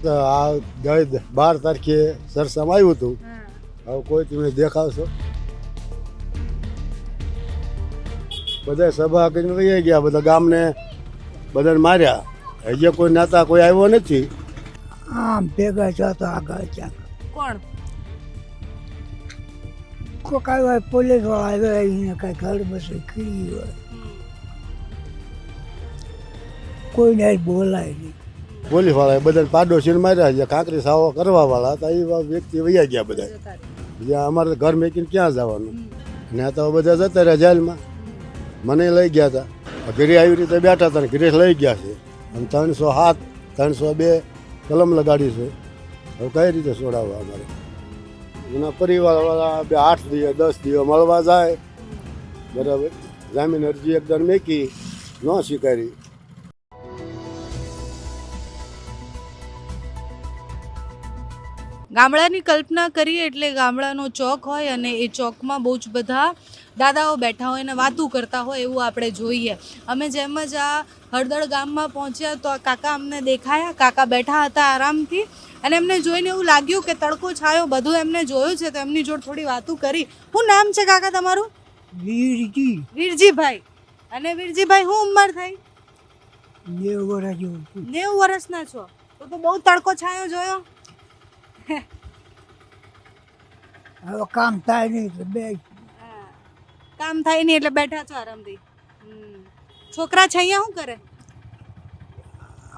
તો આ ગઈ 12 તારીખે સરસામાં આવ્યું હતું. હવે કોઈ તમે દેખાવશો બધા સભા કરીને વહી ગયા, બધા ગામને બધાને માર્યા. હજી કોઈ નેતા કોઈ આવ્યો નથી. આમ ભેગા જતા આગળ ક્યાંક કોણ? કોઈક આવ્યા પોલીસ વાળા આવ્યા અહીંયા કાંઈ ઘર બસે ખીરી હોય, કોઈને બોલાય નહીં. પોલીસ વાળાએ બધાને પાડોશીને માર્યા છે. કાંકરી સાવો કરવા વાળા હતા એ વ્યક્તિ વહી ગયા બધા. બીજા અમારે ઘર મેકીને ક્યાં જવાનું? નેતાઓ બધા જતા રહ્યા જેલમાં. મને લઈ ગયા હતા, ઘરે આવી રીતે બેઠા હતા, ઘરે લઈ ગયા છે. અને 307, 302 કલમ લગાડી છે. હવે કઈ રીતે છોડાવવા અમારે? એના પરિવારવાળા 8 દિવસ 10 દિવસ મળવા જાય, બરાબર. જામીન અરજી એકદમ મેકી ન સ્વીકારી. ગામડાની કલ્પના કરીએ એટલે ગામડાનો ચોક હોય અને એ ચોકમાં બહુ જ બધા દાદાઓ બેઠા હોય અને વાતું કરતા હોય એવું આપણે જોઈએ. અમે જેમ જ આ હળદળ ગામમાં પહોંચ્યા તો આ કાકા અમને દેખાયા. કાકા બેઠા હતા આરામથી અને એમને જોઈને એવું લાગ્યું કે તડકો છાયો બધું એમને જોયું છે તો એમની જોડે થોડી વાતું કરી. શું નામ છે કાકા તમારું? વીરજી. વીરજીભાઈ. અને વીરજીભાઈ શું ઉંમર થઈ? 90 વર્ષ જેવું. 90 વર્ષના છો તો બહુ તડકો છાયો જોયો. હવે કામ થાય નહીં એટલે બે કામ થાય નહીં એટલે બેઠા છો આરામથી. છોકરા છે અહીંયા શું કરે?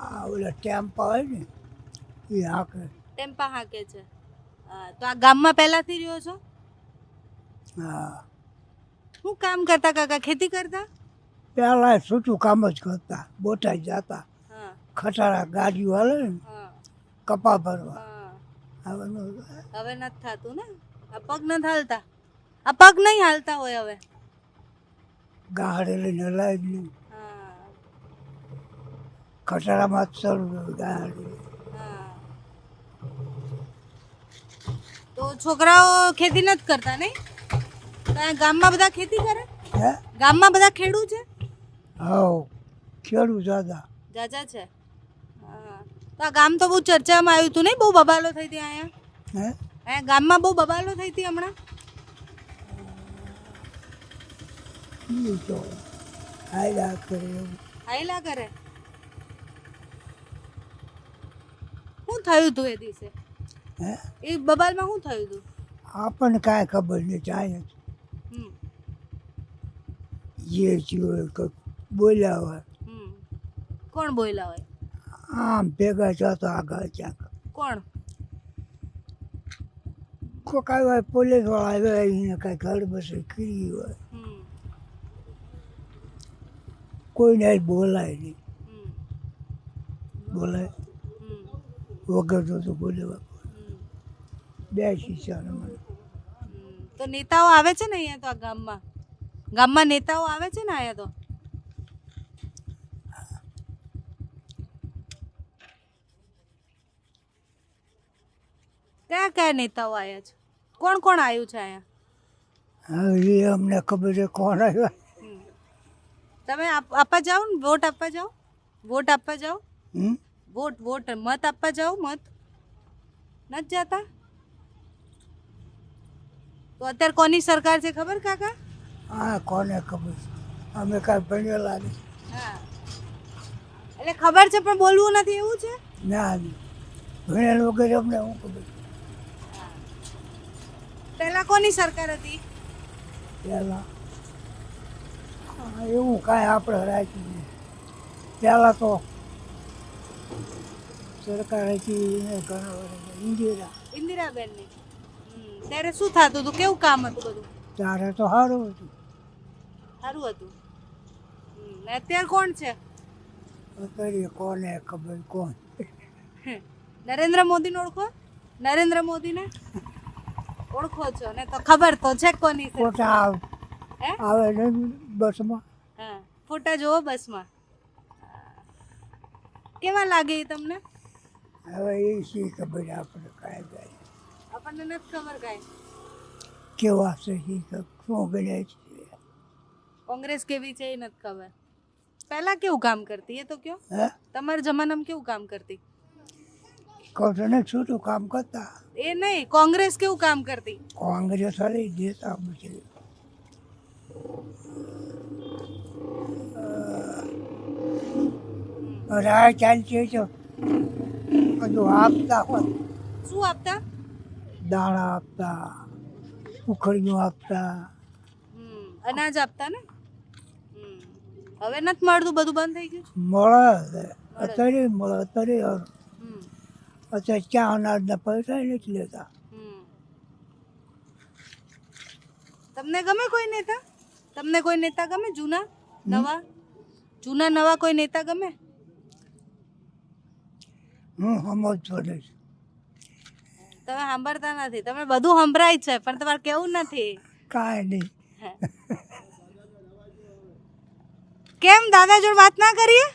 આ ઓલા ટેમ્પા હોય ને એ હાકે. ટેમ્પા હાકે છે. તો આ ગામમાં પહેલાથી રહ્યો છો? હા, શું કામ કરતા કાકા? ખેતી કરતા? પહેલાં છૂટું કામ જ કરતા. બોટાદ જતા, હા ખટારા ગાડીઓ હાલે ને હા કપા ભરવા. હા. હવે હવે નથી થતું ને? આ પગ નથી હાલતા? આ પગ નહીં હાલતા હોય હવે? ગાડી લઈને લાવી નહીં. હા ખટારામાં જ ચડવું ગાડી. હા. તો છોકરાઓ ખેતી નથી કરતા નહીં? ગામમાં બધા ખેતી કરે? હે? ગામમાં બધા ખેડૂત છે? હવ ખેડૂત દાદા. જાજા છે. હા. તો આ ગામ તો બહુ ચર્ચામાં આવ્યું હતું નહીં? બહુ બબાલો થઈ હતી અહીંયા. હે? અહીંયા ગામમાં બહુ બબાલો થઈ હતી હમણાં. ઈ તો હાયલા કરે એવું. હાયલા કરે. શું થયું હતું એ દિવસે? હે? એ બબાલમાં શું થયું હતું? આપણને કાંઈ ખબર નહીં. જાય હમ જે થયું બોલ્યા હોય. હમ. કોણ બોલ્યા હોય? આમ ભેગા જતા આગળ ક્યાંક કોણ? કોઈક આવ્યા પોલીસ વાળા આવ્યા અહીંયા કાંઈ ઘર બસે ખીરી હોય, હમ કોઈને બોલાય નહીં. હમ બોલાય હમ વગર તો બોલેવા હમ. બે શીશા મને. તો નેતાઓ આવે છે ને અહીંયા? તો આ ગામમાં ગામમાં નેતાઓ આવે છે ને અહીંયા? તો કયા કયા નેતાઓ આવ્યા છે? કોણ કોણ આવ્યું છે અહીંયા? હવે એ અમને ખબર છે કોણ આવ્યા. તમે આપવા જાઓ ને? વોટ આપવા જાઓ? વોટ આપવા જાઓ? હમ? વોટ મત આપવા જાઓ? મત નથી જાતા? તો અત્યારે કોની સરકાર છે ખબર કાકા? હા, કોને ખબર છે? અમે કાંઈ ભણેલા નહીં. હા એટલે ખબર છે પણ બોલવું નથી એવું છે? ના ભણેલ વગર અમને શું ખબર? પહેલા કોની સરકાર હતી? પહેલાં એવું કાંઈ આપણે રાખ્યું નહીં. પહેલાં તો સરકાર હતી એને ઘણા વર્ષ ઇન્દિરા. ઇન્દિરાબેનની. ત્યારે શું થતું હતું? કેવું કામ હતું બધું? ત્યારે તો સારું હતું. સારું હતું. ને અત્યારે કોણ છે? કરીએ કોને ખબર કોણ. નરેન્દ્ર મોદીને ઓળખો? નરેન્દ્ર મોદીને ઓળખો છો ને? તો ખબર તો છે કોની છે. ફોટા હે? આવે ને બસમાં. હા, ફોટા જોવો બસમાં. કેવા લાગે એ તમને? હવે એ શી ખબર આપણે કાંઈ કાંઈ આપણને નથી ખબર કાંઈ. કેવા છે શી ખબર શું ગણાય છે. કોંગ્રેસ કેવી છે એ નથી ખબર. પહેલા કેવું કામ કરતી એ તો કયો? હે? તમારા જમાનામાં કેવું કામ કરતી? કહું છું ને છૂટું કામ કરતા. એ નહીં, કોંગ્રેસ કેવું કામ કરતી? કોંગ્રેસ વાળી દેતા પછી રાહ ચાલતી હોય તો બધું આપતા હોય. શું આપતા? દાણા આપતા, ઉખડીઓ આપતા. અનાજ આપતા ને. હવે નથી મળતું, બધું બંધ થઈ ગયું. મળે અત્યારે મળે અત્યારે અત્યારે ક્યાં અનાજના પૈસા નથી લેતા. તમને ગમે કોઈ નેતા? તમને કોઈ નેતા ગમે? જૂના નવા? જૂના નવા કોઈ નેતા ગમે? હું સમજતો નહીં. તમે સાંભળતા નથી. તમે બધું સંભળાય છે પણ તમારે કેવું નથી. કાંઈ નહીં. કેમ દાદા જોડે વાત ના કરીએ?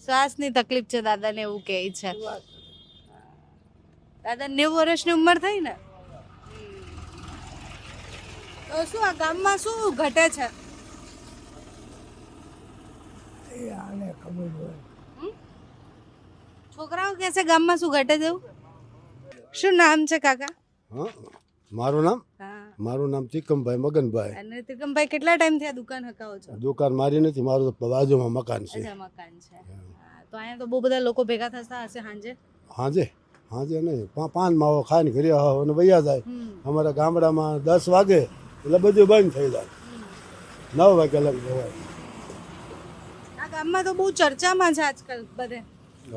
શ્વાસની તકલીફ છે દાદાને, એવું કહે છે. દાદા 90 વર્ષની ઉંમર થઈ ને, તો શું આ ગામમાં શું ઘટે છે? એ આને ખબર હોય. છોકરાઓ કહે છે ગામમાં શું ઘટે છે એવું. શું નામ છે કાકા? હા, મારું નામ હા, નામ તિકમભાઈ મગનભાઈ. અને ત્રિકમભાઈ કેટલા ટાઈમથી આ દુકાન હકાવો છો? દુકાન મારી નથી, મારું તો બાજુમાં મકાન છે. અચ્છા, મકાન છે. હા, તો અહીંયા તો બહુ બધા લોકો ભેગા થતા હશે સાંજે. હાજે નહીં, પાન માવો ખાઈને ઘરે અને વૈયા જાય. અમારા ગામડામાં 10 વાગે એટલે બધું બંધ થઈ જાય. 9 વાગે લગ જવાય. આ ગામમાં તો બહુ ચર્ચામાં છે આજકાલ બધે.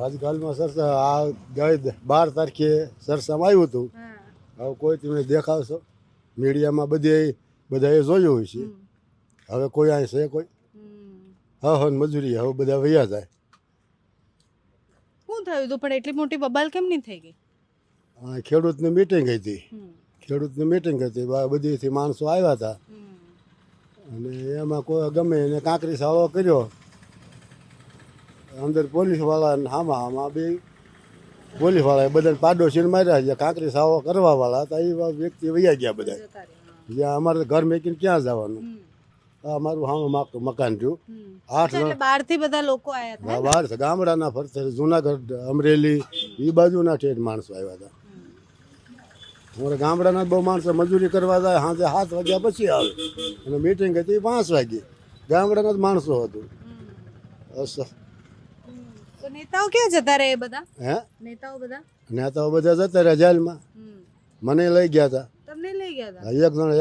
આજકાલમાં સરસા આ ગઈ 12 તારીખે સરસામાં આવ્યું હતું. હવે કોઈ તમે દેખાવશો મીડિયામાં બધાએ જોયું હોય છે. હવે કોઈ અહીં છે કોઈ? હા મજૂરી હવે બધા વૈયા જાય. શું થયું હતું પણ એટલી મોટી બબાલ કેમ નહીં થઈ ગઈ? ખેડૂતની મિટિંગ હતી. બધીથી માણસો આવ્યા હતા અને એમાં કોઈ ગમે એને કાંકરી સાળો કર્યો. અંદર પોલીસવાળા આમાં બી પોલીસવાળાએ બધાને પાડોશીને માર્યા. જે કાંકરી સાળો કરવાવાળા હતા એ વ્યક્તિ વૈયા ગયા બધા. જ્યાં અમારે ઘર મેકીને ક્યાં જવાનું? આ મારું હામું મકાન થયું. 8 જણ બહારથી બધા લોકો આવ્યા હતા. બહાર ગામડાના ફરતે જુનાગઢ, અમરેલી એ બાજુના ઠેઠ માણસો આવ્યા હતા. અમારે ગામડાના બહુ માણસો મજૂરી કરવા જાય, સાંજે 7 વાગ્યા પછી આવે. અને મીટિંગ હતી 5 વાગે. ગામડાના જ માણસો હતું. તો નેતાઓ ક્યાં જતા રહે બધા? નેતાઓ બધા જતા રહ્યા જેલમાં. મને લઈ ગયા હતા. તમને લઈ ગયા હતા?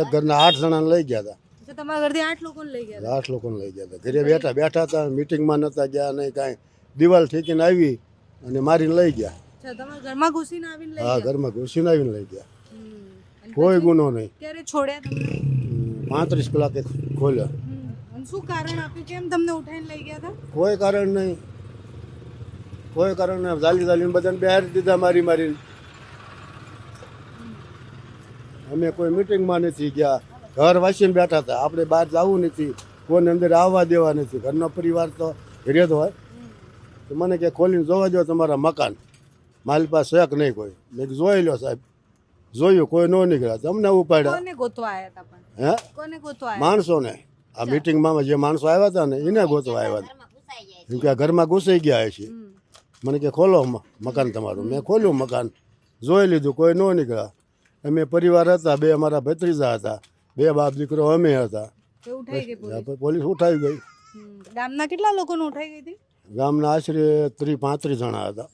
એક ઘરના 8 જણાને લઈ ગયા હતા. તમારા ઘરથી 8 લોકોને લઈ ગયા હતા? 8 લોકોને લઈ ગયા હતા. ઘરે બેઠા હતા, મિટિંગમાં નતા ગયા નહીં, કાંઈ દિવાલ ઠેકીને આવી અને મારીને લઈ ગયા. તમારા ઘરમાં ઘૂસીને આવીને લઈ હા, ગયા? ઘરમાં ઘૂસીને આવીને લઈ ગયા. કોઈ ગુનો નહીં. ક્યારે છોડ્યા તમને? 35 કલાકે ખોલ્યા. અને શું કારણ આપ્યું? કેમ તમને ઉઠાઈને લઈ ગયા હતા? કોઈ કારણ નહીં. જાલીને બધાને બહાર દીધા મારીને. અમે કોઈ મિટિંગમાં નથી ગયા, ઘર વાસીને બેઠા હતા. આપણે બહાર જવું નથી, કોઈને અંદર આવવા દેવા નથી. ઘરનો પરિવાર તો ઘરે જ હોય. તો મને કે ખોલીને જોવા દો તમારા મકાન, મારી પાસે શેક નહીં કોઈ. મેં જોઈ લો સાહેબ. જોયું, કોઈ ન નીકળ્યા. તમને ઉપાડ્યા. કોને ગોતવા આવ્યા હતા પણ? હે, કોને ગોતવા આવ્યા? માણસોને. આ મિટિંગમાં જે માણસો આવ્યા હતા ને એને ગોતવા આવ્યા હતા. કેમ કે આ ઘરમાં ઘૂસાઈ ગયા છે. મને કે ખોલો મકાન તમારું. મેં ખોલ્યું મકાન, જોઈ લીધું, કોઈ ન નીકળ્યા. અમે પરિવાર હતા, 2 અમારા ભત્રીજા હતા, 2 બાપ દીકરો અમે હતા. પોલીસ ઉઠાવી ગઈ. ગામના કેટલા લોકોને ઉઠાઈ ગઈ હતી? ગામના આશરે 30-35 જણા હતા.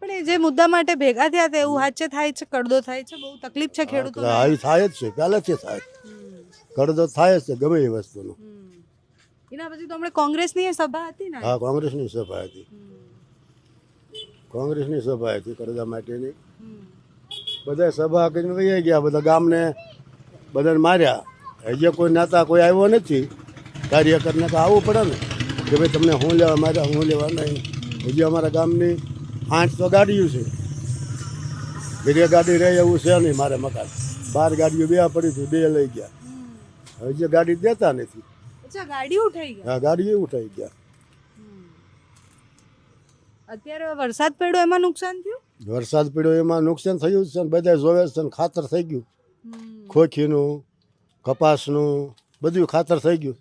પણ એ જે મુદ્દા માટે ભેગા થયા હતા એવું સાચે થાય છે? કડદો થાય છે? બહુ તકલીફ છે ખેડૂતોને? આવી થાય જ છે, પહેલાથી થાય. કડદો થાય જ છે ગમે એ વસ્તુનો. એના પછી તો હમણાં કોંગ્રેસની સભા હતી ને? હા, કોંગ્રેસની સભા હતી. કડદા માટેની. બધા સભા કરીને વહી ગયા. બધા ગામને બધાને માર્યા. હજી કોઈ નેતા કોઈ આવ્યો નથી. કાર્યકરને તો આવવું પડે ને કે ભાઈ તમને હું લેવા માર્યા, હું લેવા નહીં. હજી અમારા ગામની 8 તો ગાડીઓ છે. ઘરે ગાડી રહે એવું છે નહીં. મારે મકાન 12 ગાડીઓ 2 પડી હતી, 2 લઈ ગયા. હજી ગાડી દેતા નથી. ગાડી ઉઠાઈ ગયા? હા, ગાડીઓ ઉઠાઈ ગયા. અત્યારે વરસાદ પડ્યો એમાં નુકસાન થયું? વરસાદ પડ્યો એમાં નુકસાન થયું છે. બધા જોવે છે. ખાતર થઈ ગયું, ખોખીનું, કપાસનું બધું ખાતર થઈ ગયું.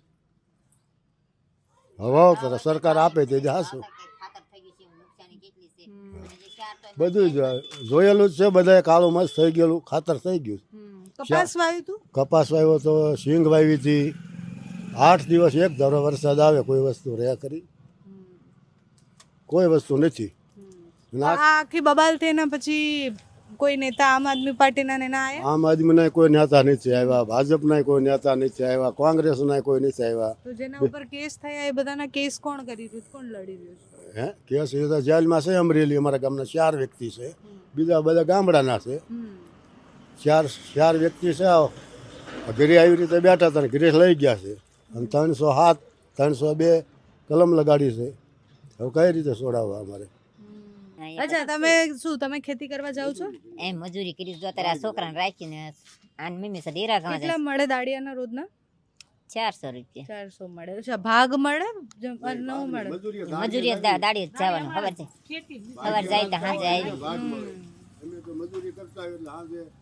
હવે સરકાર આપે તે હાસું બધું જ જોયેલું જ છે, બધાએ કાળું મસ્ત થઈ ગયેલું, ખાતર થઈ ગયું. કપાસ વાવ્યું તું? કપાસ વાવ્યો તો, સિંગ વાવી હતી, 8 દિવસ એક ધારો વરસાદ આવે, કોઈ વસ્તુ રહ્યા કરી, કોઈ વસ્તુ નથી. તો આ આખી બબાલ થઈને પછી કોઈ નેતા આમ આદમી પાર્ટીના ને ના આયા? આમ આદમીના કોઈ નેતા નથી આવ્યા, ભાજપના કોઈ નેતા નથી આવ્યા, કોંગ્રેસના કોઈ નથી આવ્યા. તો જેના ઉપર કેસ થયા એ બધાના કેસ કોણ કરી રહ્યું છે? કોણ લડી રહ્યું છે? કેસ એ તો જેલમાં છે. અમરેલી અમારા ગામના 4 વ્યક્તિ છે, બીજા બધા ગામડાના છે. 4 વ્યક્તિ છે. ઘરે આવી રીતે બેઠા હતા, ઘરે લઈ ગયા છે. અને 307, 302 કલમ લગાડી છે. હવે કઈ રીતે છોડાવવા અમારે? અચ્છા, તમે ખેતી કરવા જાવ છો? એમ મજૂરી કરી જો અત્યારે આ છોકરાને રાખીને આન મમ્મી સાથે હીરા ગાવા કેટલા મળે દાડિયાના રોજના? 400 રૂપિયા 400 મળે. અચ્છા, ભાગ મળે? ન મળે? મજૂરી દાડી જ જવાનું. ખબર છે, સવાર જાય તો સાંજે આવી.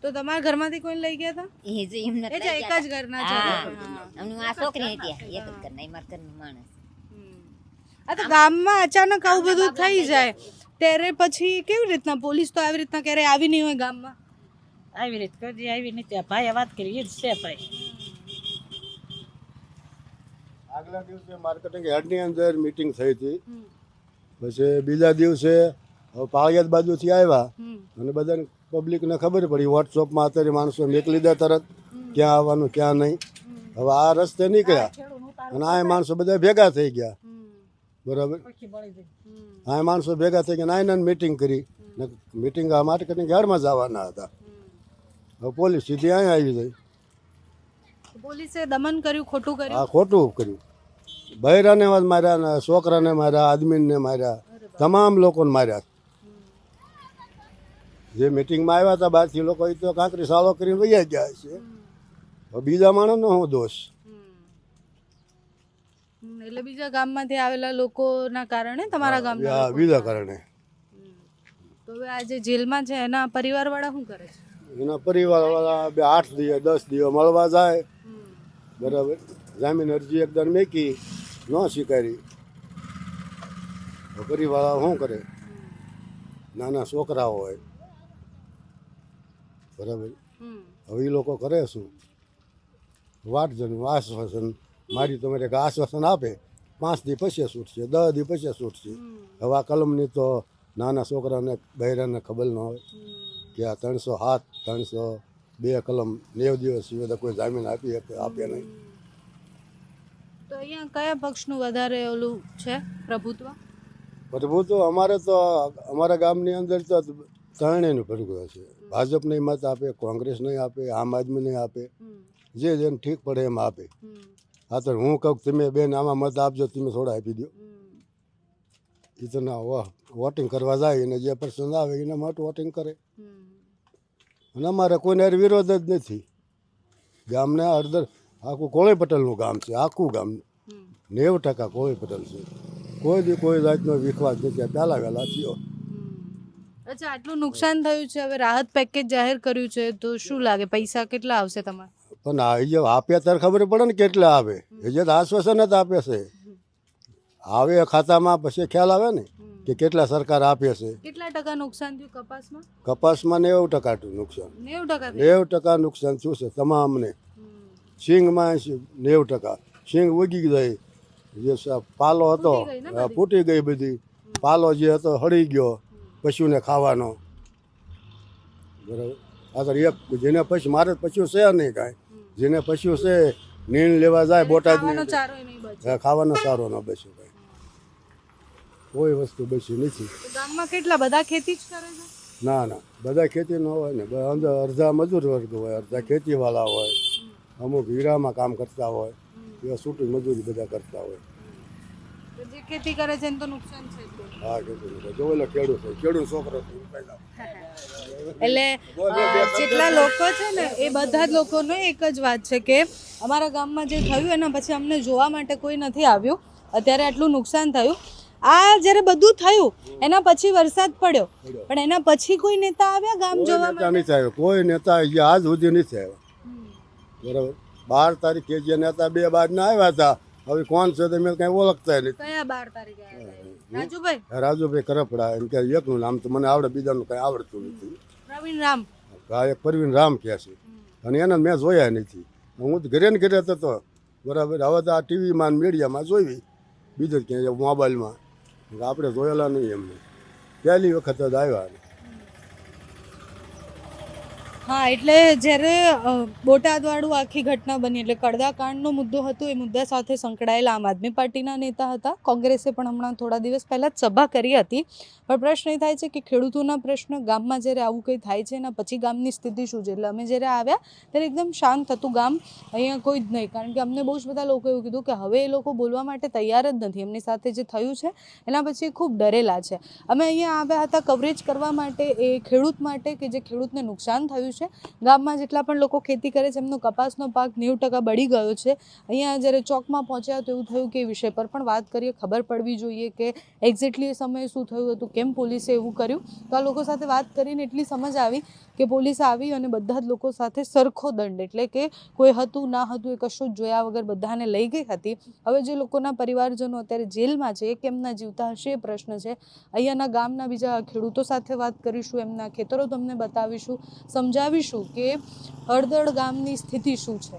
તો તમારા ઘરમાંથી કોઈ લઈ ગયા હતા? એ જો એમને એ જ એક જ ઘરના છો? અમને આ છોકરી હતી, એક જ ઘરના, એ મારા ઘરનો માણસ. આ તો ગામમાં અચાનક આવું બધું થઈ જાય ત્યારે પછી કેવી રીતના? પોલીસ તો આવી રીતના ક્યારે આવી નહીં હોય ગામમાં? આવી રીત કરી આવી નથી. ભાઈએ વાત કરી એ જ છે ભાઈ. આગલા દિવસે માર્કેટિંગ યાર્ડની અંદર મીટિંગ થઈ હતી. પછી બીજા દિવસે પાળિયાદ બાજુથી આવ્યા અને બધાને પબ્લિકને ખબર પડી. વોટ્સઅપમાં અત્યારે માણસો મેકલી લીધા તરત, ક્યાં આવવાનું ક્યાં નહીં. હવે આ રસ્તે નીકળ્યા અને આ માણસો બધા ભેગા થઈ ગયા. બરાબર, આ માણસો ભેગા થઈ ગયા, આઈને મીટિંગ કરી. મીટિંગ આ માર્કેટિંગ યાર્ડમાં જવાના હતા. હવે પોલીસ સીધી અહીંયા આવી ગઈ. પોલીસે દમન કર્યું, ખોટું કર્યું? આ ખોટું કર્યું. બૈરાને માર્યા, છોકરાને માર્યા, આદમીને માર્યા, તમામ લોકોને માર્યા. જે મિટિંગમાં આવ્યા હતા બહારથી લોકો, એ તો કાંકરી સાળો કરીને વૈયા ગયા છે. બીજા માણસનો શું દોષ? એટલે બીજા ગામમાંથી આવેલા લોકોના કારણે તમારા ગામના બીજા કારણે. તો હવે આ જે જેલમાં છે એના પરિવારવાળા શું કરે છે? એના પરિવારવાળા 8 દિવસ 10 દિવસ મળવા જાય. બરાબર, જામીન અરજી એકદમ મેકી, ન સ્વીકારી. પરિવારવાળા શું કરે? નાના છોકરાઓ હોય. બરાબર, હવે એ લોકો કરે શું? વાટજનું આશ્વાસન મારી તમારે આશ્વાસન આપે, 5 દી પછી છૂટશે, 10 દી પછી છૂટશે. હવે આ કલમની તો નાના છોકરાને બહેરાને ખબર ન હોય કે આ 307, 302 કલમ 90 દિવસ સુધી કોઈ જામીન આપે નહીં. તો અહીંયા કયા પક્ષનું વધારે ઓલું છે પ્રભુત્વ? પ્રભુત્વ અમારે તો અમારા ગામની અંદર તો ત્રણેયનું પ્રભુત્વ છે. ભાજપ નહીં મત આપે, કોંગ્રેસ નહીં આપે, આમ આદમી નહીં આપે. જે જેને ઠીક પડે એમ આપે. હા, તો હું કહું તમે બેન આમાં મત આપજો, તમે થોડા આપી દો. એ તો ના વોટિંગ કરવા જાય અને જે પસંદ આવે એના માટે વોટિંગ કરે. અને અમારે કોઈને વિરોધ જ નથી. ગામને અડધર આખું કોળી પટેલનું ગામ છે, આખું ગામ 90% કોળી પટેલ છે. કોઈ દી કોઈ જાતનો વિશ્વાસ નથી. પહેલા વહેલા થયો. અચ્છા, આટલું નુકસાન થયું છે, હવે રાહત પેકેજ જાહેર કર્યું છે, તો શું લાગે પૈસા કેટલા આવશે તમારે? પણ આ જે આપ્યા ત્યારે ખબર પડે ને કેટલા આવે. એ જે આશ્વાસન જ આપે છે. આવે ખાતામાં પછી ખ્યાલ આવે ને કે કેટલા સરકાર આપે છે. કેટલા ટકા નુકસાન થયું કપાસમાં? કપાસમાં 90% નુકસાન. 90% નુકસાન થયું છે તમામને. સિંગમાં 90%. સિંગ ઉગી ગઈ, જે પાલો હતો ફૂટી ગઈ બધી. પાલો જે હતો હળી ગયો પશુને ખાવાનો. બરાબર, આ તો એક જેને પશુ, મારે પશુ છે નહીં કાંઈ, જેને પશુ છે નીણ લેવા જાય બોટાદની, ખાવાનો સારો ન બસ્યું કાંઈ, કોઈ વસ્તુ બસી નથી. ગામમાં કેટલા બધા ખેતી જ કરે છે? ના, બધા ખેતી ન હોય ને. અંદર અડધા મજૂર વર્ગ હોય, અડધા ખેતીવાળા હોય, અમુક હીરામાં કામ કરતા હોય, એવા છૂટી મજૂરી બધા કરતા હોય. જે ખેતી કરે છે એને તો નુકસાન છે. હા, ખેતી જો એટલે ખેડૂત છે, ખેડૂત છોકરો છે. એટલે જેટલા લોકો છે ને એ બધા જ લોકોનો એક જ વાત છે કે અમારા ગામમાં જે થયું એના પછી અમને જોવા માટે કોઈ નથી આવ્યું. અત્યારે આટલું નુકસાન થયું. આ જ્યારે બધું થયું એના પછી વરસાદ પડ્યો, પણ એના પછી કોઈ નેતા આવ્યા ગામ જોવા માટે? નથી આવ્યો કોઈ નેતા, આજ સુધી નથી આવ્યા. બરાબર, 12 તારીખે જે નેતા 2 બાદ ના આવ્યા હતા, હવે કોણ છે તો મેં કાંઈ ઓળખતા નથી. કયા 12 તારીખે આવ્યા હતા? રાજુભાઈ? રાજુભાઈ કરપડા એમ કે એકનું નામ તો મને આવડે, બીજાનું કાંઈ આવડતું નથી. પ્રવીણ રામ? આ એક પરવીન રામ કહે છે અને એને મેં જોયા નથી. હું તો ઘરે ને ઘરે હતો બરાબર. હવે તો આ ટીવીમાં મીડિયામાં જોઈ, બીજું ક્યાંય મોબાઈલમાં આપણે જોયેલા નહીં એમને. પહેલી વખત જ આવ્યા. હા, એટલે જ્યારે બોટાદવાળું આખી ઘટના બની એટલે કડદાકાંડનો મુદ્દો હતો, એ મુદ્દા સાથે સંકળાયેલા આમ આદમી પાર્ટીના નેતા હતા. કોંગ્રેસે પણ હમણાં થોડા દિવસ પહેલાં જ સભા કરી હતી. પણ પ્રશ્ન એ થાય છે કે ખેડૂતોના પ્રશ્ન ગામમાં જ્યારે આવું કંઈ થાય છે એના પછી ગામની સ્થિતિ શું છે. એટલે અમે જ્યારે આવ્યા ત્યારે એકદમ શાંત હતું ગામ, અહીંયા કોઈ જ નહીં. કારણ કે અમને બહુ જ બધા લોકો એવું કીધું કે હવે એ લોકો બોલવા માટે તૈયાર જ નથી. એમની સાથે જે થયું છે એના પછી ખૂબ ડરેલા છે. અમે અહીંયા આવ્યા હતા કવરેજ કરવા માટે, એ ખેડૂત માટે કે જે ખેડૂતને નુકસાન થયું છે. ગામમાં જેટલા પણ લોકો ખેતી કરે છે એમનો કપાસનો પાક 90% બળી ગયો છે. અહીંયા જ્યારે ચોકમાં પહોંચ્યા તો એવું થયું કે એ વિષય પર પણ વાત કરીએ, ખબર પડવી જોઈએ કે એક્ઝેક્ટલી એ સમયે શું થયું હતું, કેમ પોલીસે એવું કર્યું. તો આ લોકો સાથે વાત કરીને એટલી સમજ આવી કે પોલીસ આવી અને બધા જ લોકો સાથે સરખો દંડ, એટલે કે કોઈ હતું ના હતું એ કશું જ જોયા વગર બધાને લઈ ગઈ હતી. હવે જે લોકોના પરિવારજનો અત્યારે જેલમાં છે એ કેમના જીવતા હશે એ પ્રશ્ન છે. અહીંયાના ગામના બીજા ખેડૂતો સાથે વાત કરીશું, એમના ખેતરો તમને બતાવીશું, સમજાવીશું કે હળદળ ગામની સ્થિતિ શું છે.